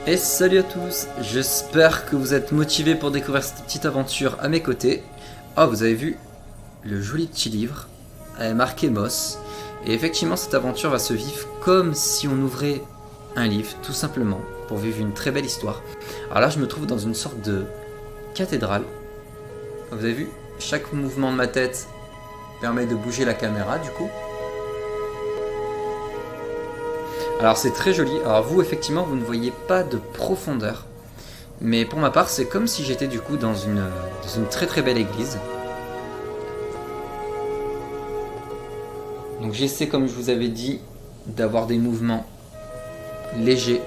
Et salut à tous, j'espère que vous êtes motivés pour découvrir cette petite aventure à mes côtés. Ah, vous avez vu le joli petit livre, marqué Moss. Et effectivement, cette aventure va se vivre comme si on ouvrait un livre, tout simplement, pour vivre une très belle histoire. Alors là, je me trouve dans une sorte de cathédrale. Vous avez vu, chaque mouvement de ma tête permet de bouger la caméra, du coup. Alors c'est très joli, alors vous effectivement vous ne voyez pas de profondeur, mais pour ma part c'est comme si j'étais du coup dans une très très belle église. Donc j'essaie, comme je vous avais dit, d'avoir des mouvements légers,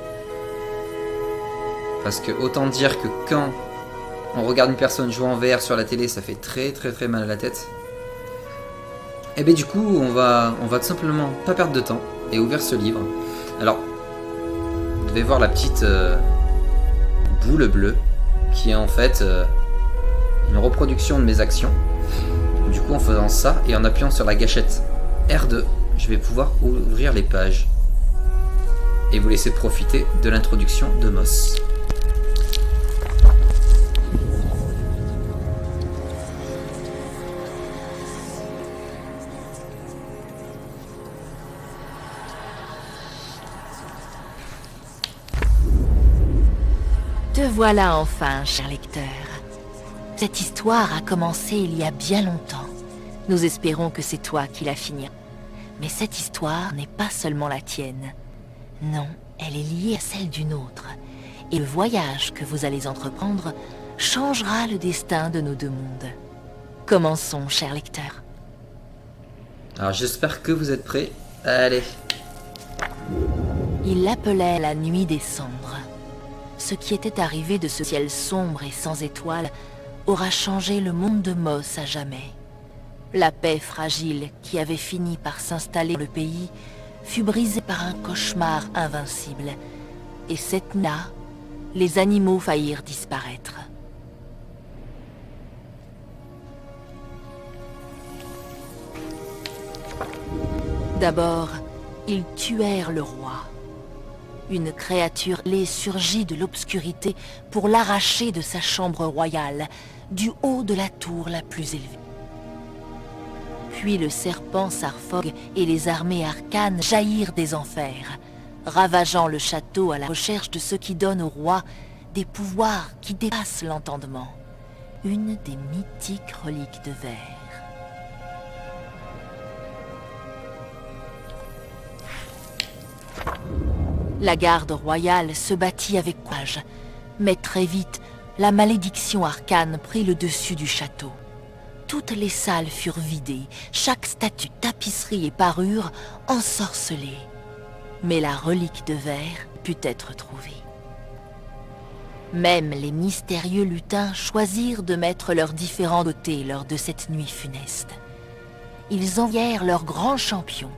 parce que autant dire que quand on regarde une personne jouer en VR sur la télé, ça fait très très très mal à la tête. Et bien du coup on va tout simplement pas perdre de temps et ouvrir ce livre. Alors, vous devez voir la petite boule bleue qui est en fait une reproduction de mes actions. Du coup, en faisant ça et en appuyant sur la gâchette R2, je vais pouvoir ouvrir les pages et vous laisser profiter de l'introduction de Moss. Te voilà enfin, cher lecteur. Cette histoire a commencé il y a bien longtemps. Nous espérons que c'est toi qui la finiras. Mais cette histoire n'est pas seulement la tienne. Non, elle est liée à celle d'une autre. Et le voyage que vous allez entreprendre changera le destin de nos deux mondes. Commençons, cher lecteur. Alors j'espère que vous êtes prêts. Allez. Il l'appelait la nuit des cendres. Ce qui était arrivé de ce ciel sombre et sans étoiles aura changé le monde de Moss à jamais. La paix fragile qui avait fini par s'installer dans le pays fut brisée par un cauchemar invincible. Et cette nuit-là, les animaux faillirent disparaître. D'abord, ils tuèrent le roi. Une créature laid surgit de l'obscurité pour l'arracher de sa chambre royale, du haut de la tour la plus élevée. Puis le serpent Sarfog et les armées arcanes jaillirent des enfers, ravageant le château à la recherche de ce qui donne au roi des pouvoirs qui dépassent l'entendement. Une des mythiques reliques de verre. La garde royale se battit avec courage, mais très vite, la malédiction arcane prit le dessus du château. Toutes les salles furent vidées, chaque statue, tapisserie et parure ensorcelée. Mais la relique de verre put être trouvée. Même les mystérieux lutins choisirent de mettre leurs différents côtés lors de cette nuit funeste. Ils envièrent leur grand champion,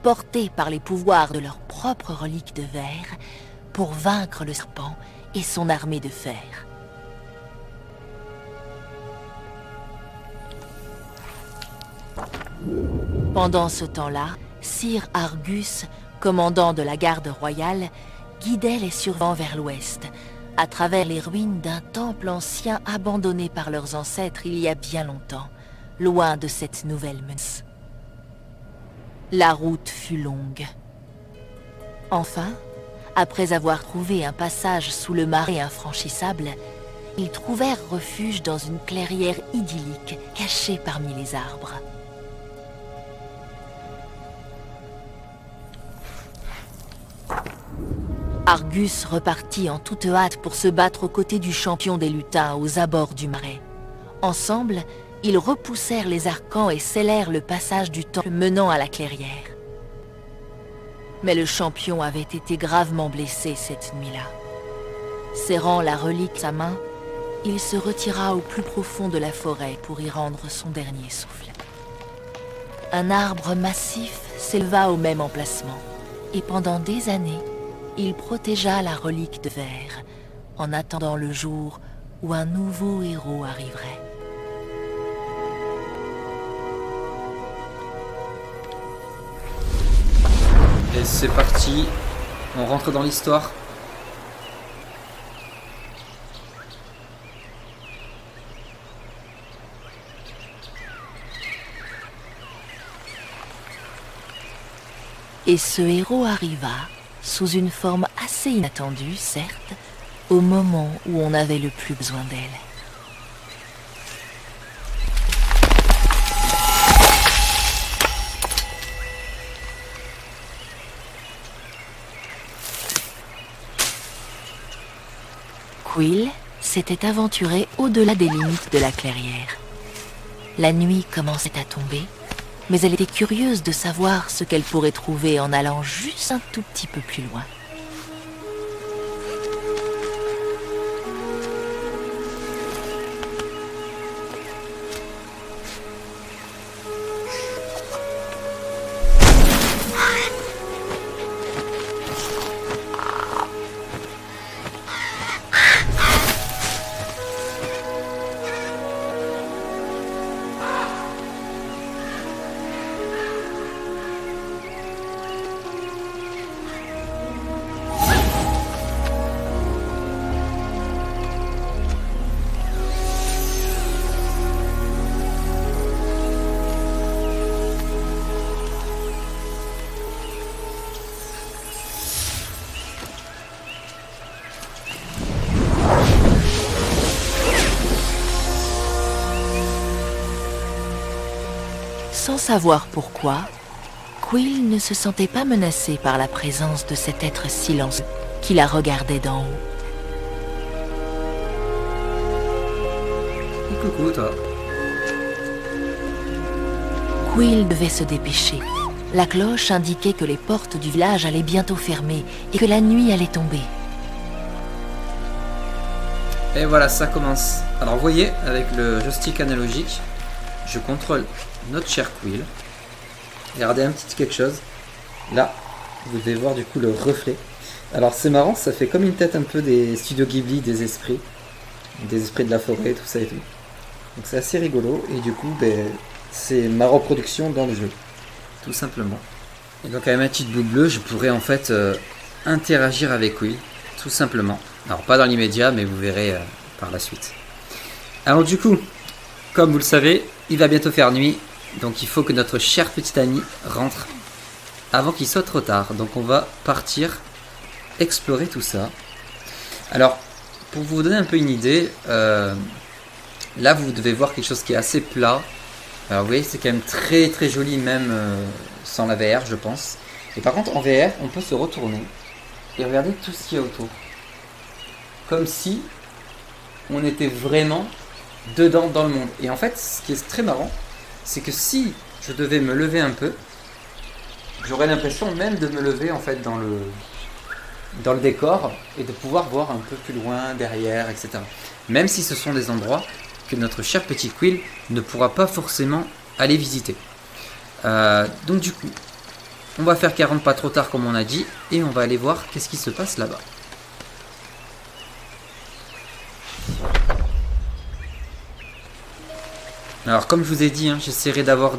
portés par les pouvoirs de leur propre relique de verre, pour vaincre le serpent et son armée de fer. Pendant ce temps-là, Sir Argus, commandant de la garde royale, guidait les survivants vers l'ouest, à travers les ruines d'un temple ancien abandonné par leurs ancêtres il y a bien longtemps, loin de cette nouvelle menace. La route fut longue. Enfin, après avoir trouvé un passage sous le marais infranchissable, ils trouvèrent refuge dans une clairière idyllique cachée parmi les arbres. Argus repartit en toute hâte pour se battre aux côtés du champion des lutins aux abords du marais. Ensemble, ils repoussèrent les arcans et scellèrent le passage du temple menant à la clairière. Mais le champion avait été gravement blessé cette nuit-là. Serrant la relique à sa main, il se retira au plus profond de la forêt pour y rendre son dernier souffle. Un arbre massif s'éleva au même emplacement, et pendant des années, il protégea la relique de verre, en attendant le jour où un nouveau héros arriverait. Et c'est parti, on rentre dans l'histoire. Et ce héros arriva, sous une forme assez inattendue, certes, au moment où on avait le plus besoin d'elle. Quill s'était aventuré au-delà des limites de la clairière. La nuit commençait à tomber, mais elle était curieuse de savoir ce qu'elle pourrait trouver en allant juste un tout petit peu plus loin. Sans savoir pourquoi, Quill ne se sentait pas menacé par la présence de cet être silencieux qui la regardait d'en haut. Coucou toi. Quill devait se dépêcher. La cloche indiquait que les portes du village allaient bientôt fermer et que la nuit allait tomber. Et voilà, ça commence. Alors vous voyez, avec le joystick analogique, je contrôle notre cher Quill. Regardez un petit quelque chose. Là, vous devez voir du coup le reflet. Alors c'est marrant, ça fait comme une tête un peu des studios Ghibli, des esprits de la forêt, tout ça et tout. Donc c'est assez rigolo et du coup, c'est ma reproduction dans le jeu, tout simplement. Et donc avec ma petite boule bleue, je pourrais en fait interagir avec Quill, tout simplement. Alors pas dans l'immédiat, mais vous verrez par la suite. Alors du coup, comme vous le savez, il va bientôt faire nuit, donc il faut que notre cher petit ami rentre avant qu'il soit trop tard. Donc on va partir explorer tout ça. Alors, pour vous donner un peu une idée, là vous devez voir quelque chose qui est assez plat. Alors vous voyez, c'est quand même très très joli même sans la VR, je pense. Et par contre en VR, on peut se retourner et regarder tout ce qu'il y a autour. Comme si on était vraiment dedans dans le monde. Et en fait, ce qui est très marrant, c'est que si je devais me lever un peu, j'aurais l'impression même de me lever en fait dans le décor et de pouvoir voir un peu plus loin, derrière, etc. Même si ce sont des endroits que notre cher petit Quill ne pourra pas forcément aller visiter. Donc du coup, on va faire 40 pas trop tard comme on a dit, et on va aller voir qu'est-ce qui se passe là-bas. Alors comme je vous ai dit, j'essaierai d'avoir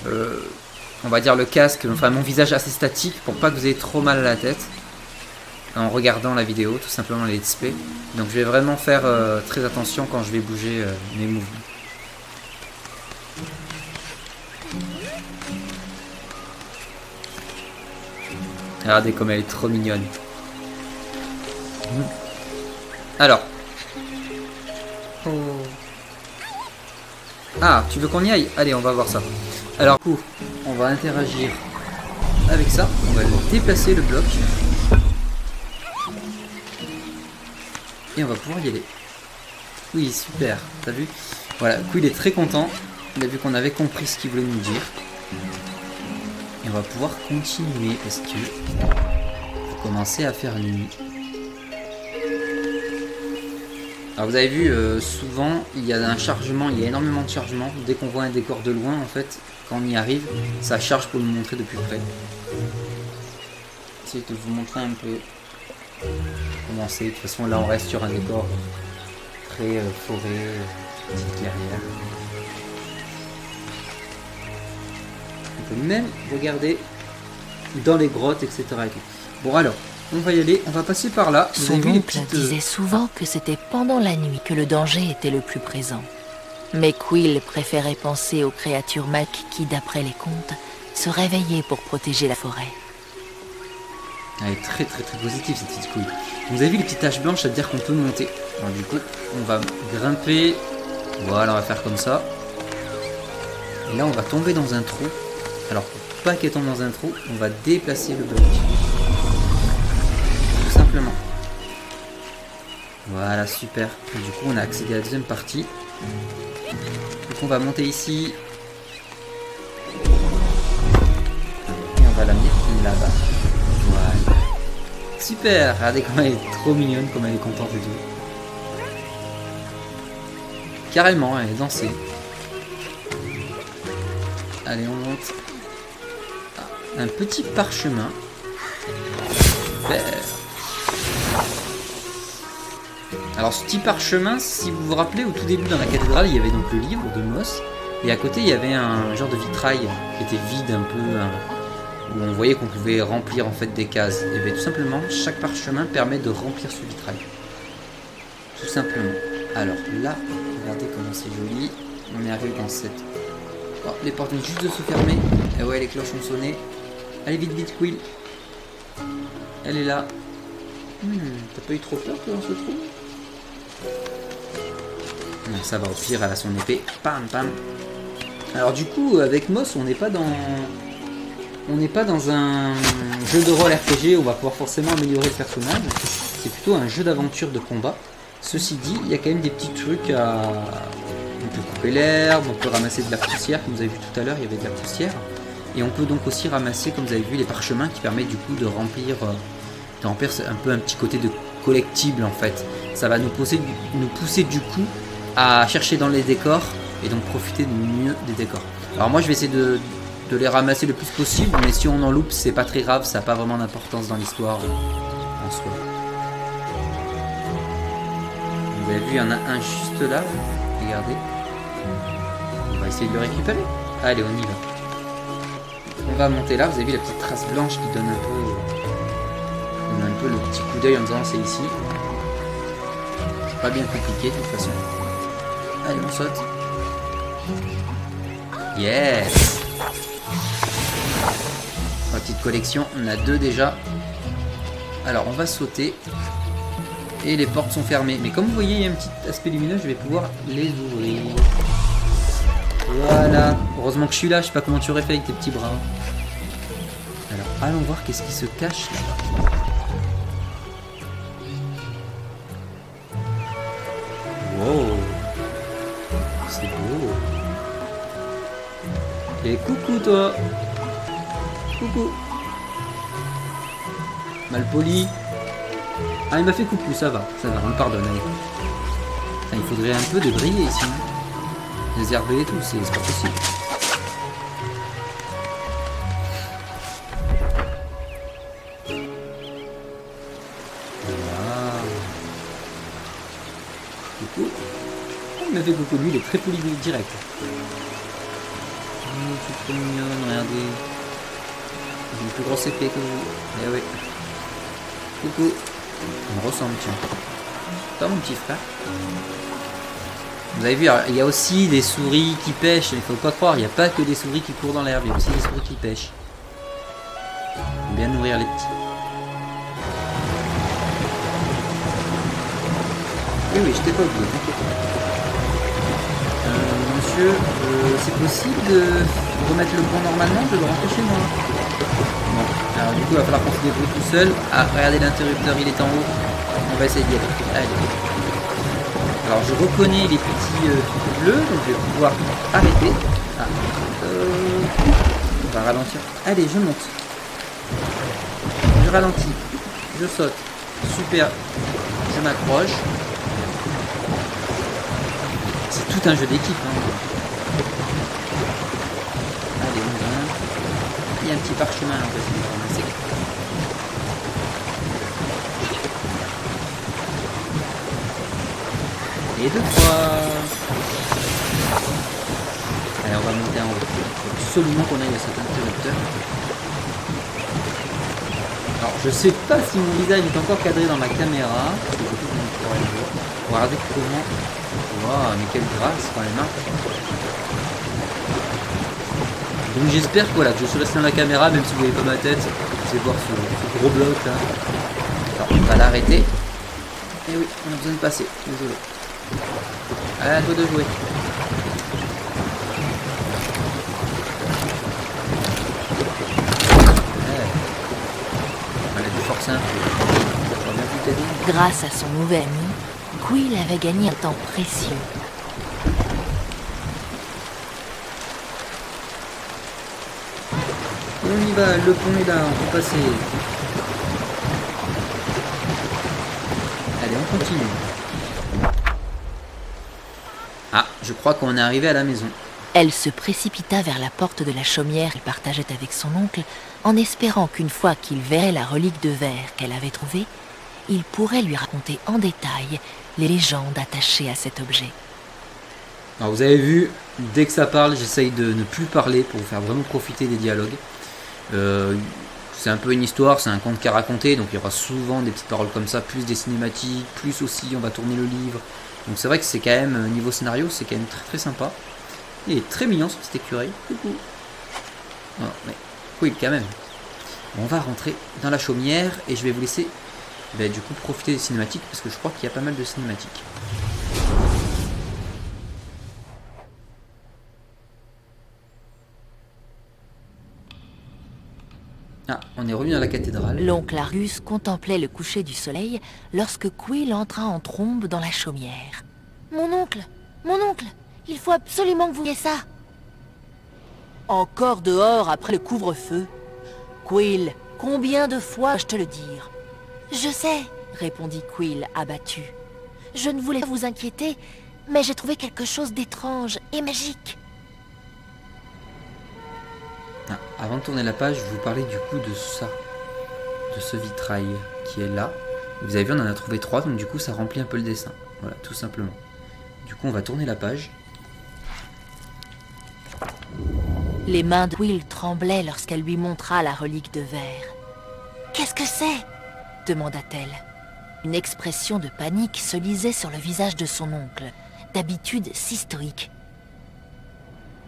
on va dire le casque, enfin mon visage assez statique pour pas que vous ayez trop mal à la tête en regardant la vidéo, tout simplement les let's play. Donc je vais vraiment faire très attention quand je vais bouger mes mouvements. Regardez comme elle est trop mignonne. Alors. Oh. Ah, tu veux qu'on y aille? Allez, on va voir ça. Alors, du coup, on va interagir avec ça. On va déplacer le bloc. Et on va pouvoir y aller. Oui, super. T'as vu? Voilà, du coup, il est très content. Il a vu qu'on avait compris ce qu'il voulait nous dire. Et on va pouvoir continuer parce que va commencer à faire nuit. Alors vous avez vu, souvent il y a un chargement, il y a énormément de chargement. Dès qu'on voit un décor de loin, en fait, quand on y arrive, ça charge pour nous montrer de plus près. J'essaie de vous montrer un peu comment c'est. De toute façon là on reste sur un décor très forêt, petite clairière. On peut même regarder dans les grottes, etc. et tout. Bon alors, on va y aller, on va passer par là. Vous Son avez vu les oncle petites, disait souvent que c'était pendant la nuit que le danger était le plus présent. Mais Quill préférait penser aux créatures Malk qui, d'après les contes, se réveillaient pour protéger la forêt. Elle est très positive cette petite couille. Vous avez vu les petites taches blanches, ça veut dire qu'on peut monter. Alors du coup, on va grimper. Voilà, on va faire comme ça. Et là, on va tomber dans un trou. Alors, pour pas qu'elle tombe dans un trou, on va déplacer le bloc. Tout simplement. Voilà, super. Et du coup, on a accédé à la deuxième partie. Donc, on va monter ici. Et on va la mettre là-bas. Voilà. Super. Regardez comment elle est trop mignonne, comme elle est contente et tout. Carrément, elle est dansée. Allez, on monte. Un petit parchemin. Super. Alors ce petit parchemin, si vous vous rappelez, au tout début dans la cathédrale, il y avait donc le livre de Moss. Et à côté, il y avait un genre de vitrail qui était vide un peu, où on voyait qu'on pouvait remplir en fait des cases. Et bien tout simplement, chaque parchemin permet de remplir ce vitrail. Tout simplement. Alors là, regardez comment c'est joli. On est arrivé dans cette... Oh, les portes viennent juste de se fermer. Et ouais, les cloches ont sonné. Allez vite, vite, Quill. Elle est là. T'as pas eu trop peur toi dans ce trou? Non, ça va, au pire, elle a son épée. Pam, pam. Alors du coup, avec Moss, on n'est pas dans... On n'est pas dans un jeu de rôle RPG où on va pouvoir forcément améliorer le personnage. C'est plutôt un jeu d'aventure de combat. Ceci dit, il y a quand même des petits trucs à... On peut couper l'herbe, on peut ramasser de la poussière, comme vous avez vu tout à l'heure, il y avait de la poussière. Et on peut donc aussi ramasser, comme vous avez vu, les parchemins qui permettent du coup de remplir un peu un petit côté de collectible en fait. Ça va nous pousser du coup à chercher dans les décors et donc profiter mieux des décors. Alors moi je vais essayer de les ramasser le plus possible, mais si on en loupe c'est pas très grave, ça n'a pas vraiment d'importance dans l'histoire en soi. Vous avez vu, il y en a un juste là, regardez. On va essayer de le récupérer. Allez, on y va. On va monter là, vous avez vu la petite trace blanche qui donne un peu le petit coup d'œil en disant c'est ici. C'est pas bien compliqué de toute façon. Allez, on saute. Yes. La petite collection, on a 2 déjà. Alors on va sauter. Et les portes sont fermées. Mais comme vous voyez, il y a un petit aspect lumineux, je vais pouvoir les ouvrir. Voilà. Heureusement que je suis là, je sais pas comment tu aurais fait avec tes petits bras. Alors, allons voir qu'est-ce qui se cache là-bas. Wow. C'est beau. Et coucou toi. Coucou. Malpoli. Ah, il m'a fait coucou, ça va, on le pardonne, allez. Ah, il faudrait un peu de briller ici. Les herbes et tout, c'est pas possible. Voilà. Coucou. Il m'a fait coucou, lui, il est très poli direct. Oh, c'est trop mignon, regardez. J'ai une plus grosse épée que vous. Eh oui. Coucou. On me ressemble, tiens. Pas mon petit frère. Vous avez vu, il y a aussi des souris qui pêchent. Il faut pas croire, il n'y a pas que des souris qui courent dans l'herbe. Il y a aussi des souris qui pêchent. Faut bien nourrir les petits. Oui, je t'ai pas oublié, t'inquiète pas. Monsieur, c'est possible de remettre le pont normalement? Je dois rentrer chez moi. Bon, alors du coup, il va falloir qu'on se débrouille tout seul. Ah, regardez l'interrupteur, il est en haut. On va essayer d'y aller. Allez. Alors, je reconnais les petits trucs bleus, donc je vais pouvoir arrêter. Ah. On va ralentir. Allez, je monte. Je ralentis. Je saute. Super. Je m'accroche. tout un jeu d'équipe. Hein. Allez, on vient. Il y a un petit parchemin là, on va essayer de ramasser. Et 2 fois. Allez, on va monter en haut. Il faut absolument qu'on aille à cet interrupteur. Alors, je sais pas si mon visage est encore cadré dans la caméra. Regardez comment. Waouh, mais quelle grâce quand même. Hein. Donc j'espère que, voilà, que je suis resté dans la caméra, même si vous voyez pas ma tête. Vous allez voir ce gros bloc là. Alors, on va l'arrêter. Et oui, on a besoin de passer. Désolé. Allez, à toi de jouer. Elle a dû forcer un peu. Grâce à son nouvel ami, Quill avait gagné un temps précieux. Et on y va, le pont est là, on peut passer. Allez, on continue. Ah, je crois qu'on est arrivé à la maison. Elle se précipita vers la porte de la chaumière qu'il partageait avec son oncle, en espérant qu'une fois qu'il verrait la relique de verre qu'elle avait trouvée, il pourrait lui raconter en détail les légendes attachées à cet objet. Alors vous avez vu, dès que ça parle, j'essaye de ne plus parler pour vous faire vraiment profiter des dialogues. C'est un peu une histoire, c'est un conte qui est raconté, donc il y aura souvent des petites paroles comme ça, plus des cinématiques, plus aussi on va tourner le livre. Donc c'est vrai que c'est quand même, niveau scénario, c'est quand même très très sympa. Il est très mignon ce petit écureuil. Coucou. Oh, mais oui, quand même. On va rentrer dans la chaumière et je vais vous laisser du coup profiter des cinématiques parce que je crois qu'il y a pas mal de cinématiques. Ah, on est revenu à la cathédrale. L'oncle Argus contemplait le coucher du soleil lorsque Quill entra en trombe dans la chaumière. Mon oncle, il faut absolument que vous voyez ça. Encore dehors après le couvre-feu? Quill, combien de fois je te le dire? Je sais, Répondit Quill abattu. je ne voulais pas vous inquiéter, mais j'ai trouvé quelque chose d'étrange et magique. Ah, avant de tourner la page, je vais vous parler du coup de ça. De ce vitrail qui est là. Vous avez vu, on en a trouvé 3, donc du coup ça remplit un peu le dessin. Voilà, tout simplement. Du coup, on va tourner la page. Les mains de Quill tremblaient lorsqu'elle lui montra la relique de verre. Qu'est-ce que c'est? Demanda-t-elle. Une expression de panique se lisait sur le visage de son oncle, d'habitude si stoïque.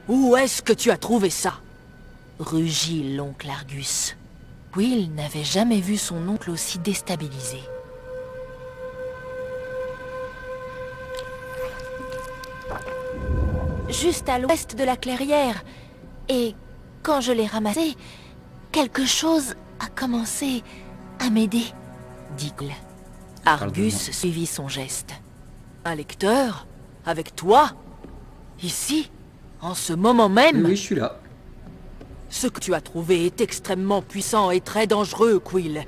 Où est-ce que tu as trouvé ça? Rugit l'oncle Argus. Quill n'avait jamais vu son oncle aussi déstabilisé. Juste à l'ouest de la clairière. Et quand je l'ai ramassé, quelque chose a commencé à m'aider, dit Quill. Argus suivit son geste. Un lecteur? Avec toi? Ici? En ce moment même? Oui, je suis là. Ce que tu as trouvé est extrêmement puissant et très dangereux, Quill,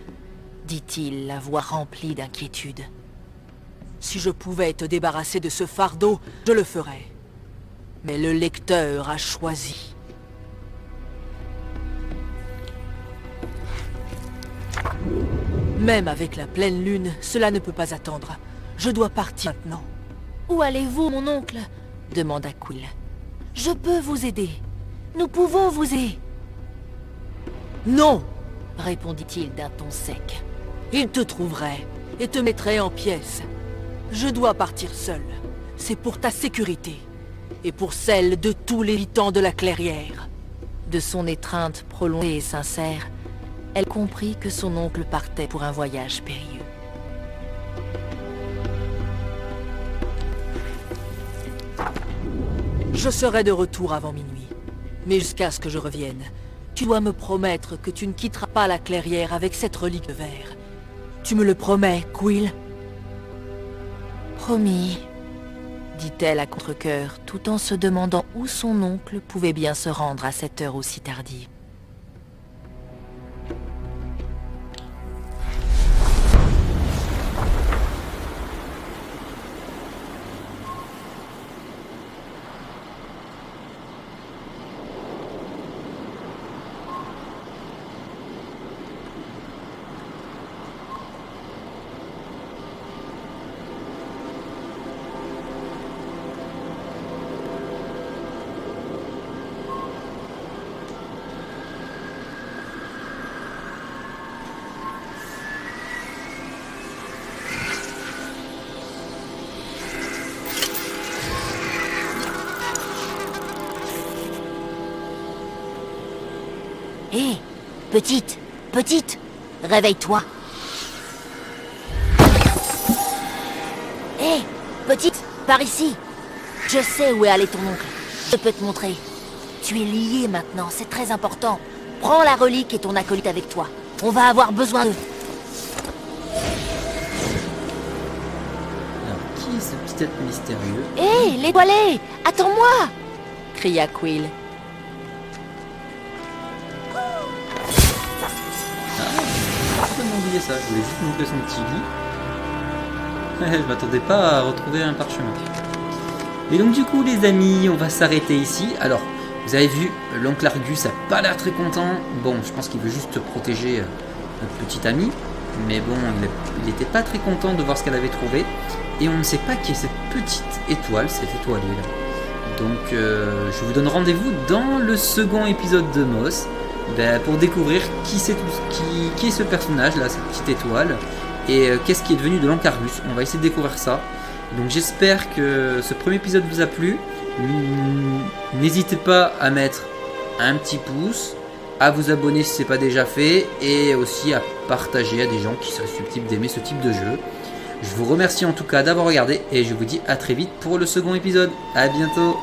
dit-il, la voix remplie d'inquiétude. Si je pouvais te débarrasser de ce fardeau, je le ferais. Mais le lecteur a choisi. Même avec la pleine lune, cela ne peut pas attendre. Je dois partir maintenant. Où allez-vous, mon oncle? Demanda Quill. Je peux vous aider. Nous pouvons vous aider. Non, répondit-il d'un ton sec. Il te trouverait et te mettrait en pièces. Je dois partir seul. C'est pour ta sécurité et pour celle de tous les habitants de la clairière. De son étreinte prolongée et sincère, elle comprit que son oncle partait pour un voyage périlleux. Je serai de retour avant minuit, mais jusqu'à ce que je revienne, tu dois me promettre que tu ne quitteras pas la clairière avec cette relique de verre. Tu me le promets, Quill? Promis, dit-elle à contre-cœur, tout en se demandant où son oncle pouvait bien se rendre à cette heure aussi tardive. Hé, petite, réveille-toi. Hé, petite, par ici. Je sais où est allé ton oncle. Je peux te montrer. Tu es lié maintenant, c'est très important. Prends la relique et ton acolyte avec toi. On va avoir besoin d'eux. Alors, qui est ce petit être mystérieux? Hé, l'étoilé, attends-moi, cria Quill. J'ai complètement oublié ça, je voulais juste montrer son petit lit. Je m'attendais pas à retrouver un parchemin. Et donc du coup les amis, on va s'arrêter ici. Alors, vous avez vu, l'oncle Argus a pas l'air très content. Bon, je pense qu'il veut juste protéger notre petit ami. Mais bon, il était pas très content de voir ce qu'elle avait trouvé. Et on ne sait pas qui est cette petite étoile, cette étoile là. Donc je vous donne rendez-vous dans le second épisode de Moss. Pour découvrir qui est ce personnage là, cette petite étoile. Et qu'est-ce qui est devenu de l'oncle Argus. On va essayer de découvrir ça. Donc j'espère que ce premier épisode vous a plu. N'hésitez pas à mettre un petit pouce, à vous abonner si ce n'est pas déjà fait, et aussi à partager à des gens qui seraient susceptibles d'aimer ce type de jeu. Je vous remercie en tout cas d'avoir regardé, et je vous dis à très vite pour le second épisode. A bientôt.